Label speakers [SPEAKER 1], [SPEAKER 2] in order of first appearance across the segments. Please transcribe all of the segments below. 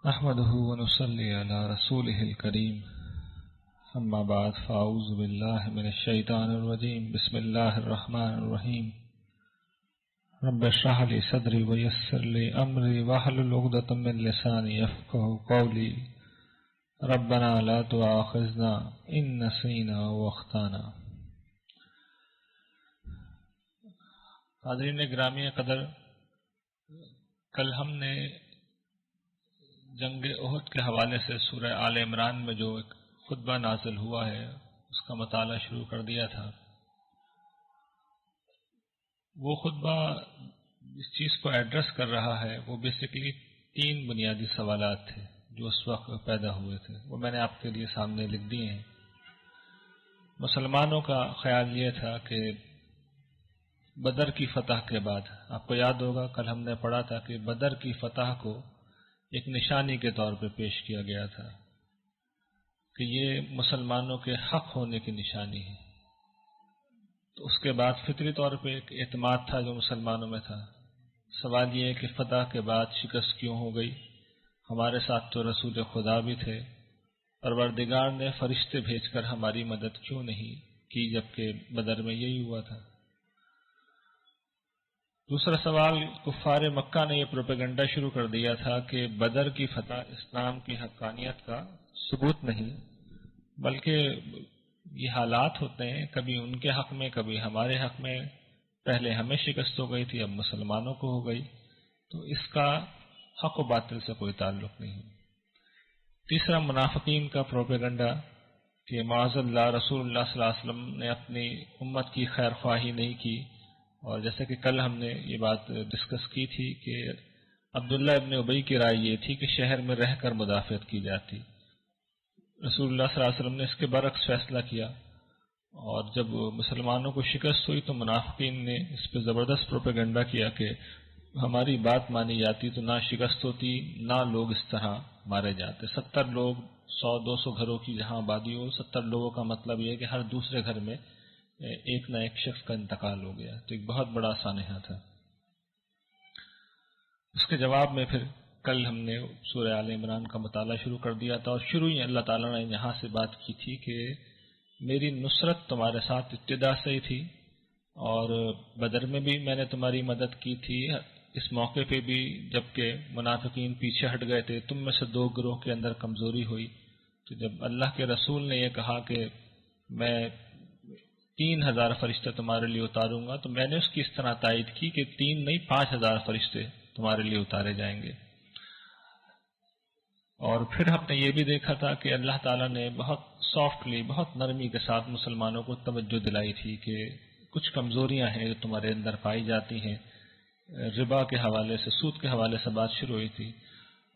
[SPEAKER 1] نحمده ونصلي على رسوله الكريم اما بعد فاعوذ بالله من الشيطان الرجيم بسم الله الرحمن الرحيم رب اشرح لي صدري ويسر لي امري واحلل عقدة من لساني يفقهوا قولي ربنا لا تؤاخذنا ان نسينا واخطانا۔ حاضرین گرامی قدر، کل ہم نے جنگ احد کے حوالے سے سورہ آل عمران میں جو ایک خطبہ نازل ہوا ہے اس کا مطالعہ شروع کر دیا تھا۔ وہ خطبہ جس چیز کو ایڈریس کر رہا ہے وہ بیسیکلی 3 بنیادی سوالات تھے جو اس وقت پیدا ہوئے تھے، وہ میں نے آپ کے لیے سامنے لکھ دیے ہیں۔ مسلمانوں کا خیال یہ تھا کہ بدر کی فتح کے بعد، آپ کو یاد ہوگا کل ہم نے پڑھا تھا کہ بدر کی فتح کو ایک نشانی کے طور پہ پیش کیا گیا تھا کہ یہ مسلمانوں کے حق ہونے کی نشانی ہے۔ تو اس کے بعد فطری طور پہ ایک اعتماد تھا جو مسلمانوں میں تھا۔ سوال یہ ہے کہ فتح کے بعد شکست کیوں ہو گئی؟ ہمارے ساتھ تو رسول خدا بھی تھے، پروردگار نے فرشتے بھیج کر ہماری مدد کیوں نہیں کی جبکہ بدر میں یہی ہوا تھا؟ دوسرا سوال، کفار مکہ نے یہ پروپیگنڈا شروع کر دیا تھا کہ بدر کی فتح اسلام کی حقانیت کا ثبوت نہیں بلکہ یہ حالات ہوتے ہیں، کبھی ان کے حق میں کبھی ہمارے حق میں، پہلے ہمیں شکست ہو گئی تھی اب مسلمانوں کو ہو گئی، تو اس کا حق و باطل سے کوئی تعلق نہیں۔ تیسرا، منافقین کا پروپیگنڈا کہ معاذ اللہ رسول اللہ صلی اللہ علیہ وسلم نے اپنی امت کی خیر خواہی نہیں کی، اور جیسے کہ کل ہم نے یہ بات ڈسکس کی تھی کہ عبداللہ ابن ابی کی رائے یہ تھی کہ شہر میں رہ کر مدافعت کی جاتی، رسول اللہ صلی اللہ علیہ وسلم نے اس کے برعکس فیصلہ کیا، اور جب مسلمانوں کو شکست ہوئی تو منافقین نے اس پہ زبردست پروپیگنڈا کیا کہ ہماری بات مانی جاتی تو نہ شکست ہوتی نہ لوگ اس طرح مارے جاتے۔ 70 لوگ 100-200 گھروں کی جہاں آبادی ہو، 70 لوگوں کا مطلب یہ ہے کہ ہر دوسرے گھر میں ایک نہ ایک شخص کا انتقال ہو گیا، تو ایک بہت بڑا سانحہ تھا۔ اس کے جواب میں پھر کل ہم نے سورہ آل عمران کا مطالعہ شروع کر دیا تھا، اور شروع ہی اللہ تعالیٰ نے یہاں سے بات کی تھی کہ میری نصرت تمہارے ساتھ ابتدا سے ہی تھی، اور بدر میں بھی میں نے تمہاری مدد کی تھی، اس موقع پہ بھی جبکہ منافقین پیچھے ہٹ گئے تھے، تم میں سے 2 گروہ کے اندر کمزوری ہوئی، تو جب اللہ کے رسول نے یہ کہا کہ میں 3000 فرشتے تمہارے لیے اتاروں گا، تو میں نے اس کی اس طرح تائید کی کہ 3 نہیں 5000 فرشتے تمہارے لیے اتارے جائیں گے۔ اور پھر ہم نے یہ بھی دیکھا تھا کہ اللہ تعالیٰ نے بہت سافٹلی، بہت نرمی کے ساتھ مسلمانوں کو توجہ دلائی تھی کہ کچھ کمزوریاں ہیں جو تمہارے اندر پائی جاتی ہیں۔ ربا کے حوالے سے، سود کے حوالے سے بات شروع ہوئی تھی۔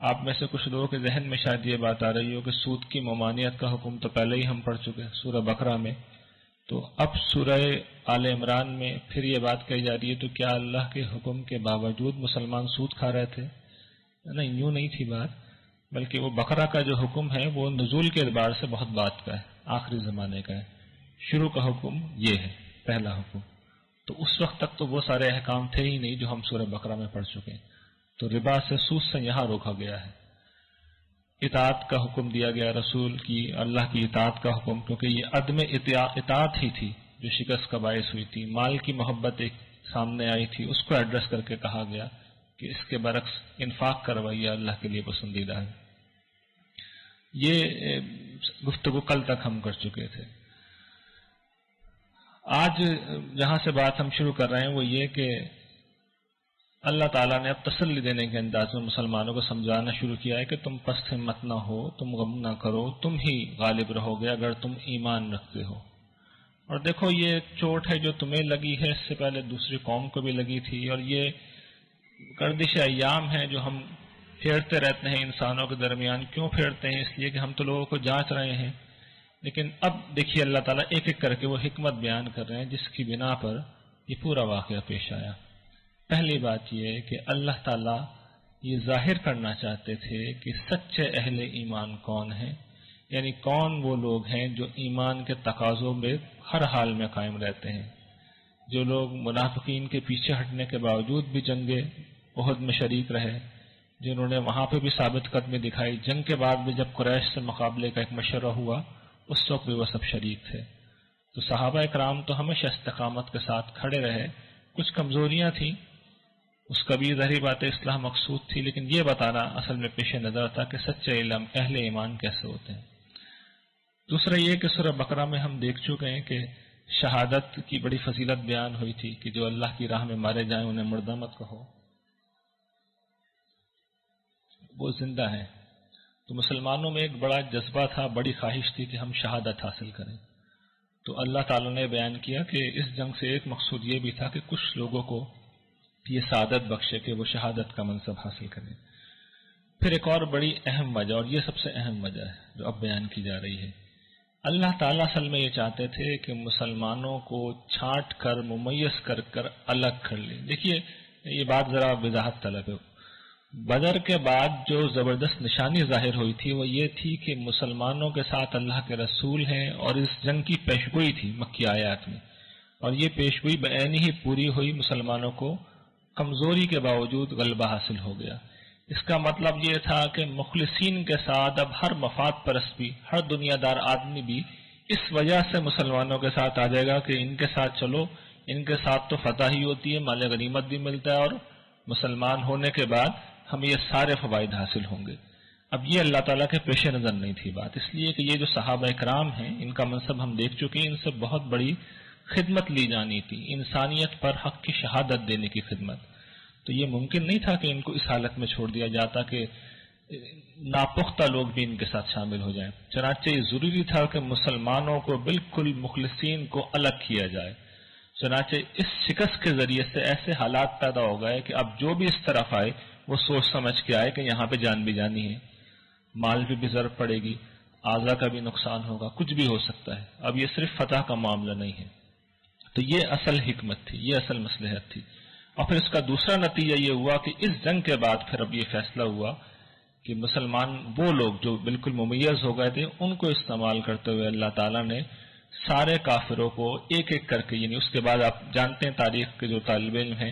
[SPEAKER 1] آپ میں سے کچھ لوگوں کے ذہن میں شاید یہ بات آ رہی ہو کہ سود کی ممانعت کا حکم تو پہلے ہی ہم پڑھ چکے سورہ بقرہ میں، تو اب سورہ آل عمران میں پھر یہ بات کہی جا رہی ہے تو کیا اللہ کے حکم کے باوجود مسلمان سود کھا رہے تھے؟ نہیں، یوں نہیں تھی بات، بلکہ وہ بقرہ کا جو حکم ہے وہ نزول کے اعتبار سے بہت بات کا ہے، آخری زمانے کا ہے۔ شروع کا حکم یہ ہے، پہلا حکم، تو اس وقت تک تو وہ سارے احکام تھے ہی نہیں جو ہم سورہ بقرہ میں پڑھ چکے، تو ربا سے، سود سے یہاں روکا گیا ہے۔ اطاعت کا حکم دیا گیا، رسول کی، اللہ کی اطاعت کا حکم، کیونکہ یہ عدم اطاعت ہی تھی جو شکست کا باعث ہوئی تھی۔ مال کی محبت ایک سامنے آئی تھی، اس کو ایڈریس کر کے کہا گیا کہ اس کے برعکس انفاق کا رویہ اللہ کے لیے پسندیدہ ہے۔ یہ گفتگو کل تک ہم کر چکے تھے۔ آج جہاں سے بات ہم شروع کر رہے ہیں وہ یہ کہ اللہ تعالیٰ نے اب تسلی دینے کے انداز میں مسلمانوں کو سمجھانا شروع کیا ہے کہ تم پست ہمت نہ ہو، تم غم نہ کرو، تم ہی غالب رہو گے اگر تم ایمان رکھتے ہو۔ اور دیکھو یہ چوٹ ہے جو تمہیں لگی ہے، اس سے پہلے دوسری قوم کو بھی لگی تھی، اور یہ گردش ایام ہے جو ہم پھیرتے رہتے ہیں انسانوں کے درمیان۔ کیوں پھیرتے ہیں؟ اس لیے کہ ہم تو لوگوں کو جانچ رہے ہیں، لیکن اب دیکھیے اللہ تعالیٰ ایک ایک کر کے وہ حکمت بیان کر رہے ہیں جس کی بنا پر یہ پورا واقعہ پیش آیا۔ پہلی بات یہ ہے کہ اللہ تعالیٰ یہ ظاہر کرنا چاہتے تھے کہ سچے اہل ایمان کون ہیں، یعنی کون وہ لوگ ہیں جو ایمان کے تقاضوں میں ہر حال میں قائم رہتے ہیں، جو لوگ منافقین کے پیچھے ہٹنے کے باوجود بھی جنگ احد میں شریک رہے، جنہوں نے وہاں پہ بھی ثابت قدمی دکھائی. جنگ کے بعد بھی جب قریش سے مقابلے کا ایک مشورہ ہوا اس وقت بھی وہ سب شریک تھے. تو صحابہ اکرام تو ہمیشہ استقامت کے ساتھ کھڑے رہے. کچھ کمزوریاں تھیں، اس کا بھی ظاہری بات اصلاح مقصود تھی، لیکن یہ بتانا اصل میں پیش نظر تھا کہ سچے علم اہل ایمان کیسے ہوتے ہیں. دوسرا یہ کہ سورہ بقرہ میں ہم دیکھ چکے ہیں کہ شہادت کی بڑی فضیلت بیان ہوئی تھی کہ جو اللہ کی راہ میں مارے جائیں انہیں مردہ مت کہو، وہ زندہ ہیں. تو مسلمانوں میں ایک بڑا جذبہ تھا، بڑی خواہش تھی کہ ہم شہادت حاصل کریں. تو اللہ تعالیٰ نے بیان کیا کہ اس جنگ سے ایک مقصود یہ بھی تھا کہ کچھ لوگوں کو یہ سعادت بخشے کہ وہ شہادت کا منصب حاصل کریں. پھر ایک اور بڑی اہم وجہ، اور یہ سب سے اہم وجہ ہے جو اب بیان کی جا رہی ہے، اللہ تعالیٰ اصل میں یہ چاہتے تھے کہ مسلمانوں کو چھانٹ کر ممیز کر کر الگ کر لیں. دیکھیے یہ بات ذرا وضاحت طلب ہے. بدر کے بعد جو زبردست نشانی ظاہر ہوئی تھی وہ یہ تھی کہ مسلمانوں کے ساتھ اللہ کے رسول ہیں، اور اس جنگ کی پیشگوئی تھی مکی آیات میں، اور یہ پیشگوئی بعین ہی پوری ہوئی. مسلمانوں کو کمزوری کے باوجود غلبہ حاصل ہو گیا. اس کا مطلب یہ تھا کہ مخلصین کے ساتھ اب ہر مفاد پرست بھی، ہر دنیا دار آدمی بھی اس وجہ سے مسلمانوں کے ساتھ آ جائے گا کہ ان کے ساتھ چلو، ان کے ساتھ تو فتح ہی ہوتی ہے، مال غنیمت بھی ملتا ہے، اور مسلمان ہونے کے بعد ہمیں یہ سارے فوائد حاصل ہوں گے. اب یہ اللہ تعالیٰ کے پیش نظر نہیں تھی بات، اس لیے کہ یہ جو صحابہ اکرام ہیں ان کا منصب ہم دیکھ چکے ہیں، ان سے بہت بڑی خدمت لی جانی تھی، انسانیت پر حق کی شہادت دینے کی خدمت. تو یہ ممکن نہیں تھا کہ ان کو اس حالت میں چھوڑ دیا جاتا کہ ناپختہ لوگ بھی ان کے ساتھ شامل ہو جائیں. چنانچہ یہ ضروری تھا کہ مسلمانوں کو بالکل مخلصین کو الگ کیا جائے. چنانچہ اس شکست کے ذریعے سے ایسے حالات پیدا ہو گئے کہ اب جو بھی اس طرف آئے وہ سوچ سمجھ کے آئے کہ یہاں پہ جان بھی جانی ہے، مال بھی ضرورت پڑے گی، اعضاء کا بھی نقصان ہوگا، کچھ بھی ہو سکتا ہے. اب یہ صرف فتح کا معاملہ نہیں ہے. تو یہ اصل حکمت تھی، یہ اصل مصلحت تھی. اور پھر اس کا دوسرا نتیجہ یہ ہوا کہ اس جنگ کے بعد پھر اب یہ فیصلہ ہوا کہ مسلمان وہ لوگ جو بالکل ممیز ہو گئے تھے ان کو استعمال کرتے ہوئے اللہ تعالیٰ نے سارے کافروں کو ایک ایک کر کے، یعنی اس کے بعد آپ جانتے ہیں تاریخ کے جو طالب علم ہیں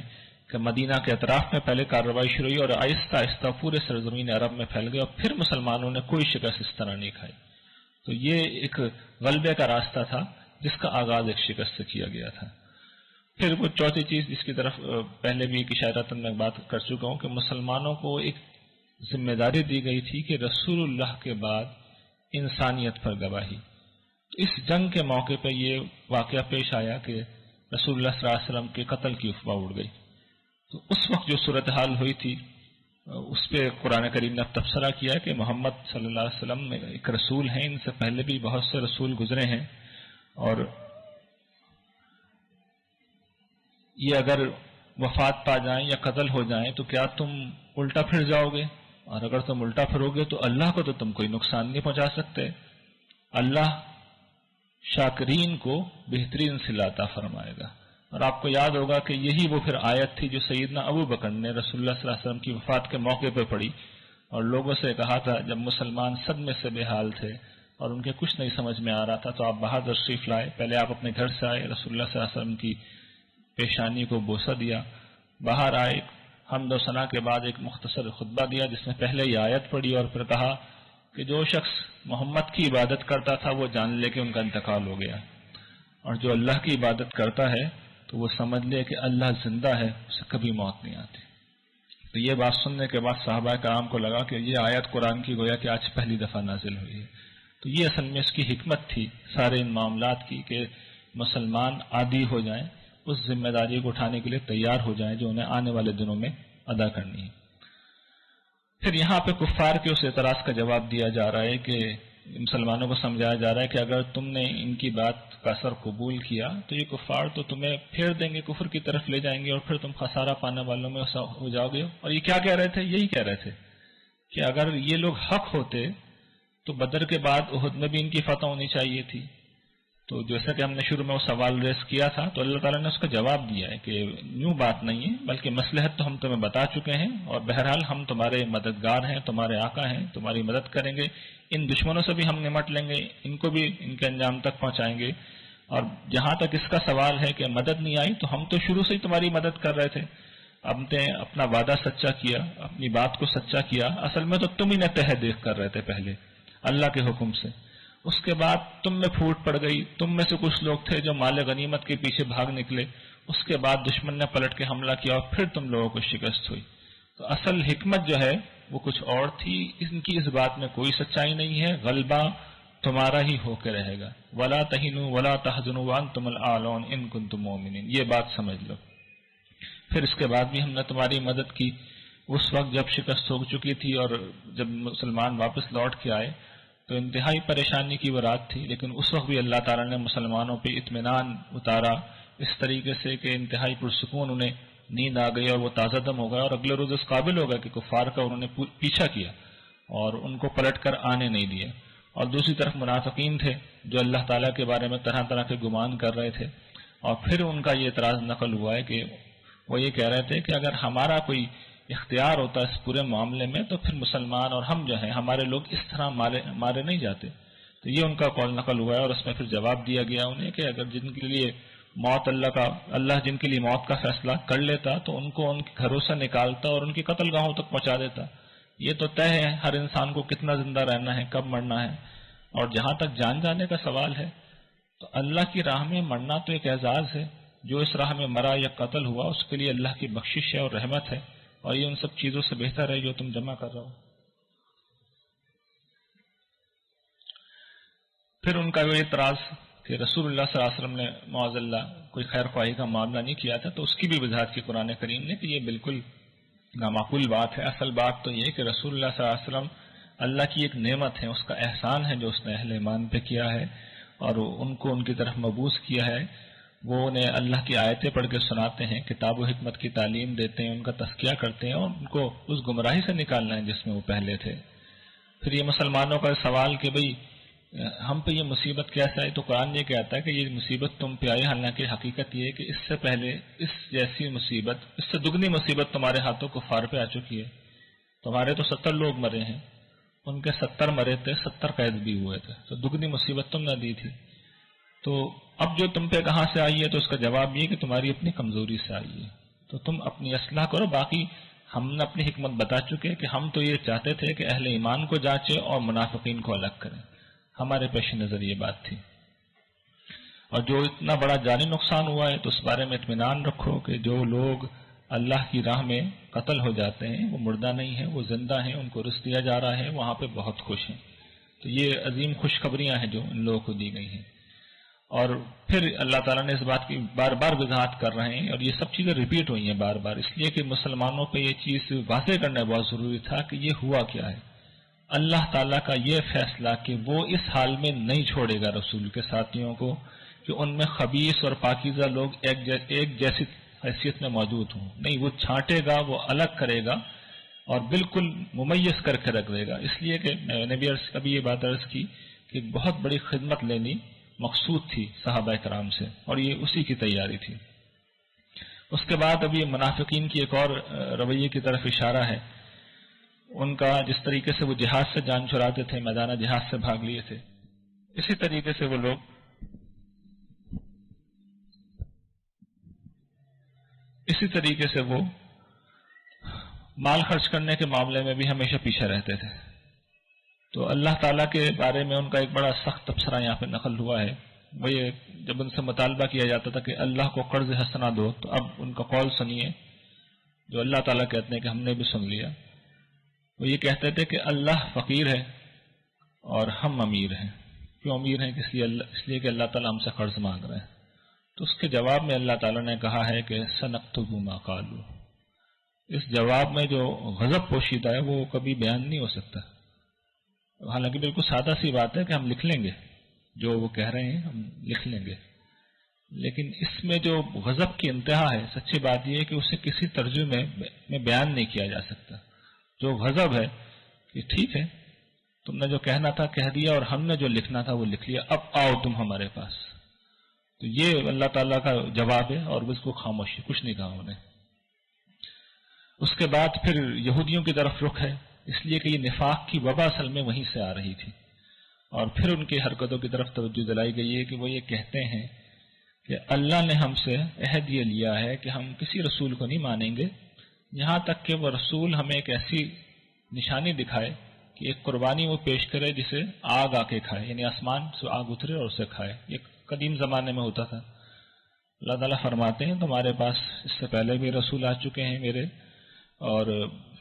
[SPEAKER 1] کہ مدینہ کے اطراف میں پہلے کارروائی شروع ہوئی اور آہستہ آہستہ پورے سرزمین عرب میں پھیل گئی، اور پھر مسلمانوں نے کوئی شکست اس طرح نہیں کھائی. تو یہ ایک غلبے کا راستہ تھا جس کا آغاز ایک شکست سے کیا گیا تھا. پھر وہ چوتھی چیز جس کی طرف پہلے بھی ایک اشارتاً میں بات کر چکا ہوں کہ مسلمانوں کو ایک ذمہ داری دی گئی تھی کہ رسول اللہ کے بعد انسانیت پر گواہی. اس جنگ کے موقع پہ یہ واقعہ پیش آیا کہ رسول اللہ صلی اللہ علیہ وسلم کے قتل کی افواہ اڑ گئی. تو اس وقت جو صورتحال ہوئی تھی اس پہ قرآن کریم نے اب تبصرہ کیا کہ محمد صلی اللہ علیہ وسلم ایک رسول ہیں، ان سے پہلے بھی بہت سے رسول گزرے ہیں، اور یہ اگر وفات پا جائیں یا قتل ہو جائیں تو کیا تم الٹا پھر جاؤ گے؟ اور اگر تم الٹا پھرو گے تو اللہ کو تو تم کوئی نقصان نہیں پہنچا سکتے. اللہ شاکرین کو بہترین صلہ عطا فرمائے گا. اور آپ کو یاد ہوگا کہ یہی وہ پھر آیت تھی جو سیدنا ابو بکر نے رسول اللہ صلی اللہ علیہ وسلم کی وفات کے موقع پہ پڑھی اور لوگوں سے کہا تھا جب مسلمان صدمے سے بے حال تھے اور ان کے کچھ نہیں سمجھ میں آ رہا تھا تو آپ باہر تشریف لائے. پہلے آپ اپنے گھر سے آئے، رسول اللہ صلی اللہ علیہ وسلم کی پیشانی کو بوسہ دیا، باہر آئے، حمد و ثنا کے بعد ایک مختصر خطبہ دیا جس میں پہلے یہ آیت پڑھی اور پھر کہا کہ جو شخص محمد کی عبادت کرتا تھا وہ جان لے کہ ان کا انتقال ہو گیا، اور جو اللہ کی عبادت کرتا ہے تو وہ سمجھ لے کہ اللہ زندہ ہے، اسے کبھی موت نہیں آتی. تو یہ بات سننے کے بعد صحابہ کرام کو لگا کہ یہ آیت قرآن کی گویا کہ آج پہلی دفعہ نازل ہوئی ہے. تو یہ اصل میں اس کی حکمت تھی سارے ان معاملات کی کہ مسلمان عادی ہو جائیں، اس ذمہ داری کو اٹھانے کے لیے تیار ہو جائیں جو انہیں آنے والے دنوں میں ادا کرنی ہے. پھر یہاں پہ کفار کے اس اعتراض کا جواب دیا جا رہا ہے کہ مسلمانوں کو سمجھایا جا رہا ہے کہ اگر تم نے ان کی بات کا اثر قبول کیا تو یہ کفار تو تمہیں پھیر دیں گے، کفر کی طرف لے جائیں گے اور پھر تم خسارہ پانے والوں میں ہو جاؤ گے. اور یہ کیا کہہ رہے تھے؟ یہی کہہ رہے تھے کہ اگر یہ لوگ حق ہوتے تو بدر کے بعد احد میں بھی ان کی فتح ہونی چاہیے تھی. تو جیسا کہ ہم نے شروع میں وہ سوال ریز کیا تھا تو اللہ تعالیٰ نے اس کا جواب دیا ہے کہ یوں بات نہیں ہے، بلکہ مصلحت تو ہم تمہیں بتا چکے ہیں، اور بہرحال ہم تمہارے مددگار ہیں، تمہارے آقا ہیں، تمہاری مدد کریں گے. ان دشمنوں سے بھی ہم نمٹ لیں گے، ان کو بھی ان کے انجام تک پہنچائیں گے. اور جہاں تک اس کا سوال ہے کہ مدد نہیں آئی تو ہم تو شروع سے ہی تمہاری مدد کر رہے تھے. اب نے اپنا وعدہ سچا کیا، اپنی بات کو سچا کیا، اصل میں تو تم ہی نے تہہ دیکھ کر رہے تھے پہلے اللہ کے حکم سے، اس کے بعد تم میں پھوٹ پڑ گئی، تم میں سے کچھ لوگ تھے جو مال غنیمت کے پیچھے بھاگ نکلے، اس کے بعد دشمن نے پلٹ کے حملہ کیا اور پھر تم لوگوں کو شکست ہوئی۔ تو اصل حکمت جو ہے وہ کچھ اور تھی، ان کی اس بات میں کوئی سچائی نہیں ہے، غلبہ تمہارا ہی ہو کے رہے گا۔ وَلَا تَهِنُوا وَلَا تَحْزَنُوا وَأَنْتُمُ الْأَعْلَوْنَ إِن كُنتُم مُؤْمِنِينَ، یہ بات سمجھ لو۔ پھر اس کے بعد بھی ہم نے تمہاری مدد کی، اس وقت جب شکست ہو چکی تھی اور جب مسلمان واپس لوٹ کے آئے تو انتہائی پریشانی کی وہ رات تھی، لیکن اس وقت بھی اللہ تعالیٰ نے مسلمانوں پہ اطمینان اتارا اس طریقے سے کہ انتہائی پرسکون انہیں نیند آ گئی اور وہ تازہ دم ہو گیا، اور اگلے روز اس قابل ہو گیا کہ کفار کا انہوں نے پیچھا کیا اور ان کو پلٹ کر آنے نہیں دیا۔ اور دوسری طرف منافقین تھے جو اللہ تعالیٰ کے بارے میں طرح طرح کے گمان کر رہے تھے، اور پھر ان کا یہ اعتراض نقل ہوا ہے کہ وہ یہ کہہ رہے تھے کہ اگر ہمارا کوئی اختیار ہوتا اس پورے معاملے میں تو پھر مسلمان اور ہم جو ہیں ہمارے لوگ اس طرح مارے نہیں جاتے۔ تو یہ ان کا قول نقل ہوا ہے، اور اس میں پھر جواب دیا گیا انہیں کہ اگر جن کے لیے موت اللہ جن کے لیے موت کا فیصلہ کر لیتا تو ان کو ان کے گھروں سے نکالتا اور ان کی قتل گاہوں تک پہنچا دیتا۔ یہ تو طے ہے ہر انسان کو کتنا زندہ رہنا ہے، کب مرنا ہے۔ اور جہاں تک جان جانے کا سوال ہے تو اللہ کی راہ میں مرنا تو ایک اعزاز ہے، جو اس راہ میں مرا یا قتل ہوا اس کے لیے اللہ کی بخشش ہے اور رحمت ہے، اور یہ ان سب چیزوں سے بہتر ہے جو تم جمع کر رہے ہو۔ پھر ان کا وہ اعتراض کہ رسول اللہ صلی اللہ علیہ وسلم نے معاذ اللہ کوئی خیر خواہی کا معاملہ نہیں کیا تھا، تو اس کی بھی وضاحت کی قرآن کریم نے کہ یہ بالکل نامعقول بات ہے۔ اصل بات تو یہ کہ رسول اللہ صلی اللہ علیہ وسلم اللہ کی ایک نعمت ہے، اس کا احسان ہے جو اس نے اہل ایمان پہ کیا ہے اور ان کو ان کی طرف مبعوث کیا ہے۔ وہ انہیں اللہ کی آیتیں پڑھ کے سناتے ہیں، کتاب و حکمت کی تعلیم دیتے ہیں، ان کا تزکیہ کرتے ہیں اور ان کو اس گمراہی سے نکالنا ہے جس میں وہ پہلے تھے۔ پھر یہ مسلمانوں کا سوال کہ بھئی ہم پہ یہ مصیبت کیسے آئی، تو قرآن یہ کہتا ہے کہ یہ مصیبت تم پہ آئی، حالانکہ حقیقت یہ ہے کہ اس سے پہلے اس جیسی مصیبت، اس سے دگنی مصیبت تمہارے ہاتھوں کفار پہ آ چکی ہے۔ تمہارے تو 70 لوگ مرے ہیں، ان کے 70 مرے تھے، 70 قید بھی ہوئے تھے، تو دگنی مصیبت تم نے دی تھی۔ تو اب جو تم پہ کہاں سے آئی ہے، تو اس کا جواب یہ کہ تمہاری اپنی کمزوری سے آئی ہے، تو تم اپنی اصلاح کرو۔ باقی ہم نے اپنی حکمت بتا چکے کہ ہم تو یہ چاہتے تھے کہ اہل ایمان کو جانچے اور منافقین کو الگ کریں، ہمارے پیش نظر یہ بات تھی۔ اور جو اتنا بڑا جانی نقصان ہوا ہے تو اس بارے میں اطمینان رکھو کہ جو لوگ اللہ کی راہ میں قتل ہو جاتے ہیں وہ مردہ نہیں ہیں، وہ زندہ ہیں، ان کو رزق دیا جا رہا ہے، وہاں پہ بہت خوش ہیں۔ تو یہ عظیم خوشخبریاں ہیں جو ان لوگوں کو دی گئی ہیں۔ اور پھر اللہ تعالیٰ نے اس بات کی بار بار وضاحت کر رہے ہیں، اور یہ سب چیزیں ریپیٹ ہوئی ہیں بار بار، اس لیے کہ مسلمانوں پہ یہ چیز واضح کرنا بہت ضروری تھا کہ یہ ہوا کیا ہے۔ اللہ تعالیٰ کا یہ فیصلہ کہ وہ اس حال میں نہیں چھوڑے گا رسول کے ساتھیوں کو کہ ان میں خبیث اور پاکیزہ لوگ ایک جیسی حیثیت میں موجود ہوں، نہیں، وہ چھانٹے گا، وہ الگ کرے گا اور بالکل ممیز کر کے رکھ دے گا۔ اس لیے کہ میں نے بھی ابھی یہ بات عرض کی کہ ایک بہت بڑی خدمت لینی مقصود تھی صحابہ کرام سے، اور یہ اسی کی تیاری تھی۔ اس کے بعد اب یہ منافقین کی ایک اور رویے کی طرف اشارہ ہے۔ ان کا جس طریقے سے وہ جہاد سے جان چھڑاتے تھے، میدان جہاد سے بھاگ لیے تھے، اسی طریقے سے وہ لوگ مال خرچ کرنے کے معاملے میں بھی ہمیشہ پیچھے رہتے تھے۔ تو اللہ تعالیٰ کے بارے میں ان کا ایک بڑا سخت تبصرہ یہاں پہ نقل ہوا ہے۔ وہ یہ جب ان سے مطالبہ کیا جاتا تھا کہ اللہ کو قرض حسنہ دو، تو اب ان کا قول سنیے جو اللہ تعالیٰ کہتے ہیں کہ ہم نے بھی سن لیا۔ وہ یہ کہتے تھے کہ اللہ فقیر ہے اور ہم امیر ہیں۔ کیوں امیر ہیں؟ اس لیے کہ اللہ تعالیٰ ہم سے قرض مانگ رہے ہیں۔ تو اس کے جواب میں اللہ تعالیٰ نے کہا ہے کہ سنکتب ما قالوا۔ اس جواب میں جو غضب پوشیدہ ہے وہ کبھی بیان نہیں ہو سکتا، حالانکہ بالکل سادہ سی بات ہے کہ ہم لکھ لیں گے جو وہ کہہ رہے ہیں، ہم لکھ لیں گے، لیکن اس میں جو غضب کی انتہا ہے، سچی بات یہ ہے کہ اسے کسی ترجمے میں بیان نہیں کیا جا سکتا۔ جو غضب ہے کہ ٹھیک ہے، تم نے جو کہنا تھا کہہ دیا اور ہم نے جو لکھنا تھا وہ لکھ لیا، اب آؤ تم ہمارے پاس۔ تو یہ اللہ تعالیٰ کا جواب ہے، اور اس کو خاموشی، کچھ نہیں کہا انہوں نے۔ اس کے بعد پھر یہودیوں کی طرف رخ ہے، اس لیے کہ یہ نفاق کی وبا اصل میں وہیں سے آ رہی تھی، اور پھر ان کی حرکتوں کی طرف توجہ دلائی گئی ہے کہ وہ یہ کہتے ہیں کہ اللہ نے ہم سے عہد یہ لیا ہے کہ ہم کسی رسول کو نہیں مانیں گے یہاں تک کہ وہ رسول ہمیں ایک ایسی نشانی دکھائے کہ ایک قربانی وہ پیش کرے جسے آگ آ کے کھائے، یعنی آسمان سے آگ اترے اور اسے کھائے۔ یہ قدیم زمانے میں ہوتا تھا۔ اللہ تعالیٰ فرماتے ہیں تمہارے پاس اس سے پہلے بھی رسول آ چکے ہیں میرے، اور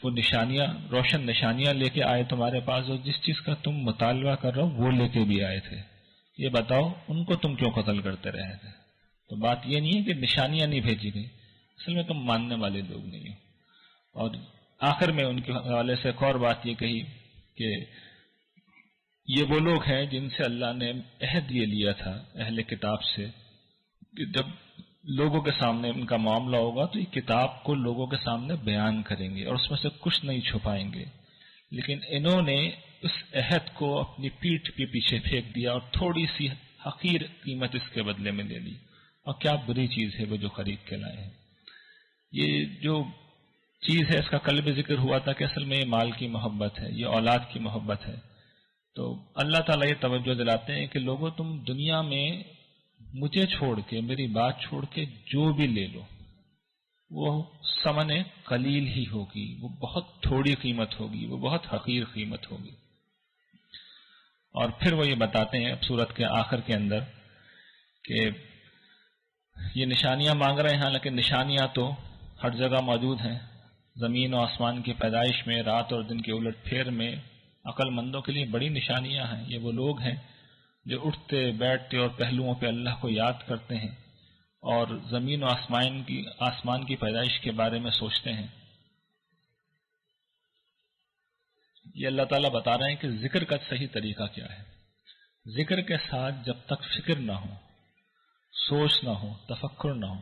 [SPEAKER 1] وہ نشانیاں، روشن نشانیاں لے کے آئے تمہارے پاس، اور جس چیز کا تم مطالبہ کر رہے ہو وہ لے کے بھی آئے تھے۔ یہ بتاؤ ان کو تم کیوں قتل کرتے رہے تھے؟ تو بات یہ نہیں ہے کہ نشانیاں نہیں بھیجی گئی، اصل میں تم ماننے والے لوگ نہیں ہو۔ اور آخر میں ان کے حوالے سے ایک اور بات یہ کہی کہ یہ وہ لوگ ہیں جن سے اللہ نے عہد یہ لیا تھا اہل کتاب سے کہ جب لوگوں کے سامنے ان کا معاملہ ہوگا تو یہ کتاب کو لوگوں کے سامنے بیان کریں گے اور اس میں سے کچھ نہیں چھپائیں گے، لیکن انہوں نے اس عہد کو اپنی پیٹھ کے پیچھے پھینک دیا اور تھوڑی سی حقیر قیمت اس کے بدلے میں لے لی، اور کیا بری چیز ہے وہ جو خرید کے لائے ہیں۔ یہ جو چیز ہے اس کا کل بھی ذکر ہوا تھا کہ اصل میں یہ مال کی محبت ہے، یہ اولاد کی محبت ہے۔ تو اللہ تعالیٰ یہ توجہ دلاتے ہیں کہ لوگوں تم دنیا میں مجھے چھوڑ کے، میری بات چھوڑ کے جو بھی لے لو وہ ثمن قلیل ہی ہوگی، وہ بہت تھوڑی قیمت ہوگی، وہ بہت حقیر قیمت ہوگی۔ اور پھر وہ یہ بتاتے ہیں اب سورت کے آخر کے اندر کہ یہ نشانیاں مانگ رہے ہیں، لیکن نشانیاں تو ہر جگہ موجود ہیں، زمین و آسمان کی پیدائش میں، رات اور دن کے الٹ پھیر میں عقل مندوں کے لیے بڑی نشانیاں ہیں۔ یہ وہ لوگ ہیں جو اٹھتے بیٹھتے اور پہلوؤں پہ اللہ کو یاد کرتے ہیں اور زمین و آسمان کی پیدائش کے بارے میں سوچتے ہیں۔ یہ اللہ تعالیٰ بتا رہے ہیں کہ ذکر کا صحیح طریقہ کیا ہے۔ ذکر کے ساتھ جب تک فکر نہ ہو، سوچ نہ ہو، تفکر نہ ہو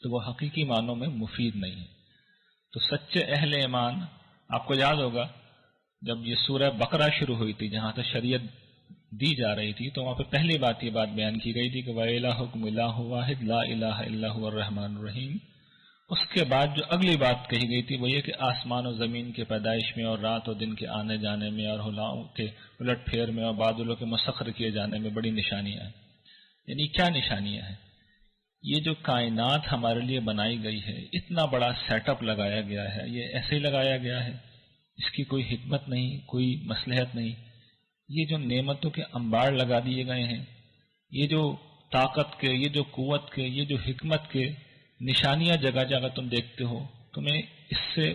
[SPEAKER 1] تو وہ حقیقی معنوں میں مفید نہیں ہے۔ تو سچے اہل ایمان، آپ کو یاد ہوگا جب یہ سورہ بقرہ شروع ہوئی تھی جہاں سے شریعت دی جا رہی تھی تو وہاں پہ پہلی بات یہ بات بیان کی گئی تھی کہ وَإِلَٰهُكُمْ إِلَٰهٌ وَاحِدٌ لَا إِلَٰهَ إِلَّا هُوَ الرَّحْمَٰنُ الرَّحِيمُ۔ اس کے بعد جو اگلی بات کہی گئی تھی وہ یہ کہ آسمان و زمین کے پیدائش میں اور رات و دن کے آنے جانے میں اور ہلاؤں کے الٹ پھیر میں اور بادلوں کے مسخر کیے جانے میں بڑی نشانیاں ہیں۔ یعنی کیا نشانیاں ہیں؟ یہ جو کائنات ہمارے لیے بنائی گئی ہے، اتنا بڑا سیٹ اپ لگایا گیا ہے، یہ ایسے ہی لگایا گیا ہے، اس کی کوئی حکمت نہیں، کوئی مصلحت نہیں۔ یہ جو نعمتوں کے انبار لگا دیے گئے ہیں، یہ جو طاقت کے، یہ جو قوت کے، یہ جو حکمت کے نشانیاں جگہ جگہ تم دیکھتے ہو، تمہیں اس سے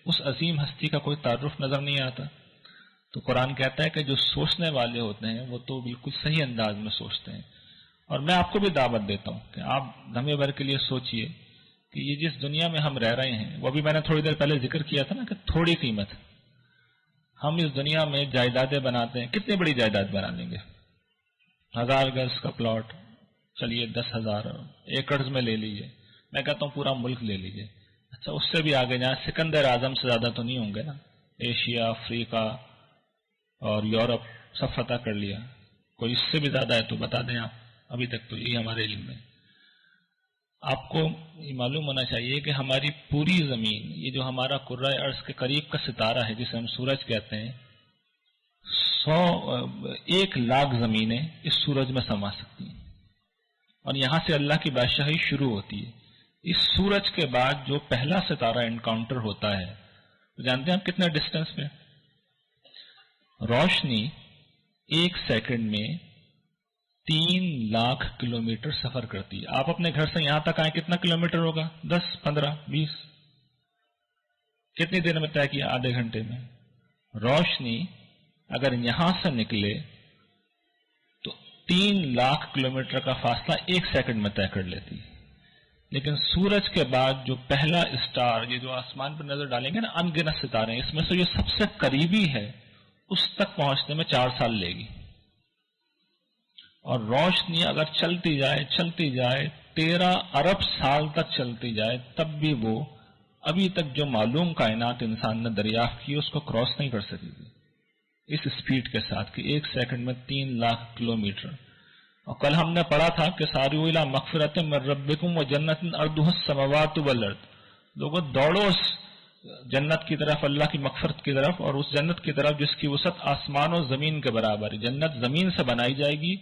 [SPEAKER 1] اس عظیم ہستی کا کوئی تعارف نظر نہیں آتا۔ تو قرآن کہتا ہے کہ جو سوچنے والے ہوتے ہیں وہ تو بالکل صحیح انداز میں سوچتے ہیں۔ اور میں آپ کو بھی دعوت دیتا ہوں کہ آپ دھمے بھر کے لیے سوچئے کہ یہ جس دنیا میں ہم رہ رہے ہیں، وہ بھی میں نے تھوڑی دیر پہلے ذکر کیا تھا نا کہ تھوڑی قیمت، ہم اس دنیا میں جائیدادیں بناتے ہیں، کتنی بڑی جائیداد بنا لیں گے؟ 1000 گز کا پلاٹ، چلیے 10,000 ایکڑز میں لے لیجئے، میں کہتا ہوں پورا ملک لے لیجئے۔ اچھا اس سے بھی آگے جہاں سکندر اعظم سے زیادہ تو نہیں ہوں گے نا، ایشیا، افریقہ اور یورپ سب فتح کر لیا، کوئی اس سے بھی زیادہ ہے تو بتا دیں آپ، ابھی تک تو یہی ہمارے علم میں۔ آپ کو یہ معلوم ہونا چاہیے کہ ہماری پوری زمین، یہ جو ہمارا کرۂ ارض کے قریب کا ستارہ ہے جسے ہم سورج کہتے ہیں، 1,00,000 زمینیں اس سورج میں سما سکتی ہیں، اور یہاں سے اللہ کی بادشاہی شروع ہوتی ہے۔ اس سورج کے بعد جو پہلا ستارہ انکاؤنٹر ہوتا ہے، جانتے ہیں آپ کتنے ڈسٹنس پہ؟ روشنی 1 سیکنڈ میں 3,00,000 کلومیٹر سفر کرتی ہے۔ آپ اپنے گھر سے یہاں تک آئیں کتنا کلومیٹر ہوگا؟ 10، 15، 20؟ کتنی دیر میں طے کیا؟ آدھے گھنٹے میں۔ روشنی اگر یہاں سے نکلے تو 3,00,000 کلومیٹر کا فاصلہ 1 سیکنڈ میں طے کر لیتی ہے۔ لیکن سورج کے بعد جو پہلا اسٹار، یہ جو آسمان پر نظر ڈالیں گے نا، ان گنت ستارے ہیں، اس میں سے جو سب سے قریبی ہے اس تک پہنچنے میں 4 سال لے گی، اور روشنی اگر چلتی جائے 13 ارب سال تک چلتی جائے تب بھی وہ ابھی تک جو معلوم کائنات انسان نے دریافت کی اس کو کراس نہیں کر سکے گی اس سپیڈ کے ساتھ کہ 1 سیکنڈ میں 3,00,000 کلومیٹر۔ اور کل ہم نے پڑھا تھا کہ ساریو الی مغفرۃ من ربکم وجنۃ ارضھا السماوات والارض، لوگوں دوڑو اس جنت کی طرف، اللہ کی مغفرت کی طرف، اور اس جنت کی طرف جس کی وسعت آسمان و زمین کے برابر ہے۔ جنت زمین سے بنائی جائے گی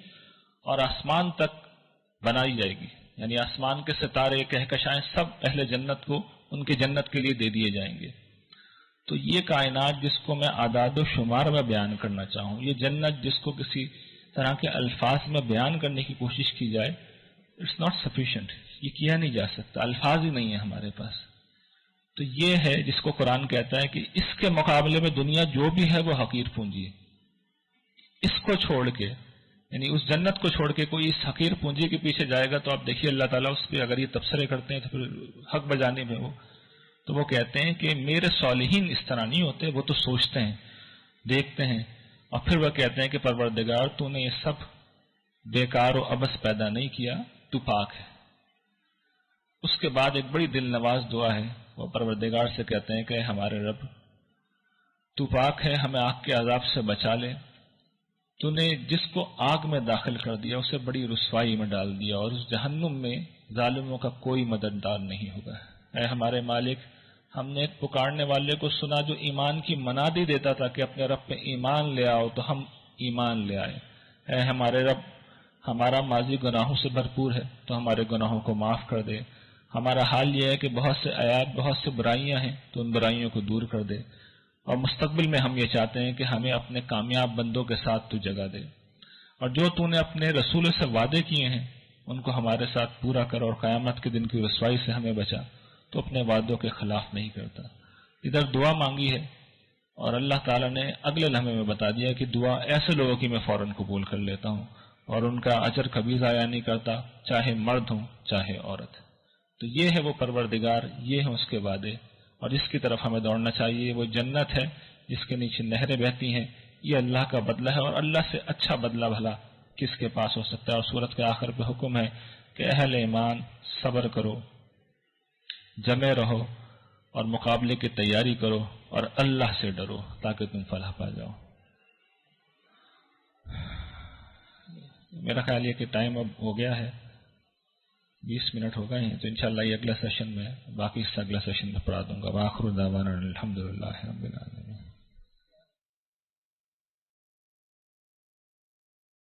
[SPEAKER 1] اور آسمان تک بنائی جائے گی، یعنی آسمان کے ستارے، کہکشائیں سب اہل جنت کو ان کے جنت کے لیے دے دیے جائیں گے۔ تو یہ کائنات جس کو میں اعداد و شمار میں بیان کرنا چاہوں، یہ جنت جس کو کسی طرح کے الفاظ میں بیان کرنے کی کوشش کی جائے، اٹس ناٹ سفیشینٹ، یہ کیا نہیں جا سکتا، الفاظ ہی نہیں ہے ہمارے پاس۔ تو یہ ہے جس کو قرآن کہتا ہے کہ اس کے مقابلے میں دنیا جو بھی ہے وہ حقیر پونجی ہے۔ اس کو چھوڑ کے، یعنی اس جنت کو چھوڑ کے کوئی اس حقیر پونجی کے پیچھے جائے گا تو آپ دیکھیے اللہ تعالیٰ اس پہ اگر یہ تبصرے کرتے ہیں تو پھر حق بجانے میں وہ کہتے ہیں کہ میرے صالحین اس طرح نہیں ہوتے، وہ تو سوچتے ہیں، دیکھتے ہیں، اور پھر وہ کہتے ہیں کہ پروردگار تو نے یہ سب بیکار و عبث پیدا نہیں کیا، تو پاک ہے۔ اس کے بعد ایک بڑی دل نواز دعا ہے، وہ پروردگار سے کہتے ہیں کہ ہمارے رب تو پاک ہے، ہمیں آگ کے عذاب سے بچا لے، تو نے جس کو آگ میں داخل کر دیا اسے بڑی رسوائی میں ڈال دیا، اور اس جہنم میں ظالموں کا کوئی مددگار نہیں ہوگا۔ اے ہمارے مالک، ہم نے ایک پکارنے والے کو سنا جو ایمان کی منادی دیتا تھا کہ اپنے رب پہ ایمان لے آؤ، تو ہم ایمان لے آئے۔ اے ہمارے رب، ہمارا ماضی گناہوں سے بھرپور ہے تو ہمارے گناہوں کو معاف کر دے۔ ہمارا حال یہ ہے کہ بہت سے عیب، بہت سے برائیاں ہیں، تو ان برائیوں کو دور کر دے، اور مستقبل میں ہم یہ چاہتے ہیں کہ ہمیں اپنے کامیاب بندوں کے ساتھ تو جگہ دے، اور جو تو نے اپنے رسول سے وعدے کیے ہیں ان کو ہمارے ساتھ پورا کر، اور قیامت کے دن کی رسوائی سے ہمیں بچا، تو اپنے وعدوں کے خلاف نہیں کرتا۔ ادھر دعا مانگی ہے اور اللہ تعالیٰ نے اگلے لمحے میں بتا دیا کہ دعا ایسے لوگوں کی میں فوراً قبول کر لیتا ہوں، اور ان کا اجر کبھی ضائع نہیں کرتا، چاہے مرد ہوں چاہے عورت۔ تو یہ ہے وہ پروردگار، یہ ہیں اس کے وعدے، اور جس کی طرف ہمیں دوڑنا چاہیے وہ جنت ہے جس کے نیچے نہریں بہتی ہیں۔ یہ اللہ کا بدلہ ہے، اور اللہ سے اچھا بدلہ بھلا کس کے پاس ہو سکتا ہے۔ اور سورت کے آخر پہ حکم ہے کہ اہل ایمان صبر کرو، جمے رہو، اور مقابلے کی تیاری کرو، اور اللہ سے ڈرو تاکہ تم فلاح پا جاؤ۔ میرا خیال یہ کہ ٹائم اب ہو گیا ہے، 20 منٹ ہو گئے ہیں، تو انشاءاللہ یہ اگلا سیشن میں باقی حصہ اگلا سیشن میں پڑھا دوں گا۔ وآخر دعوانا الحمدللہ۔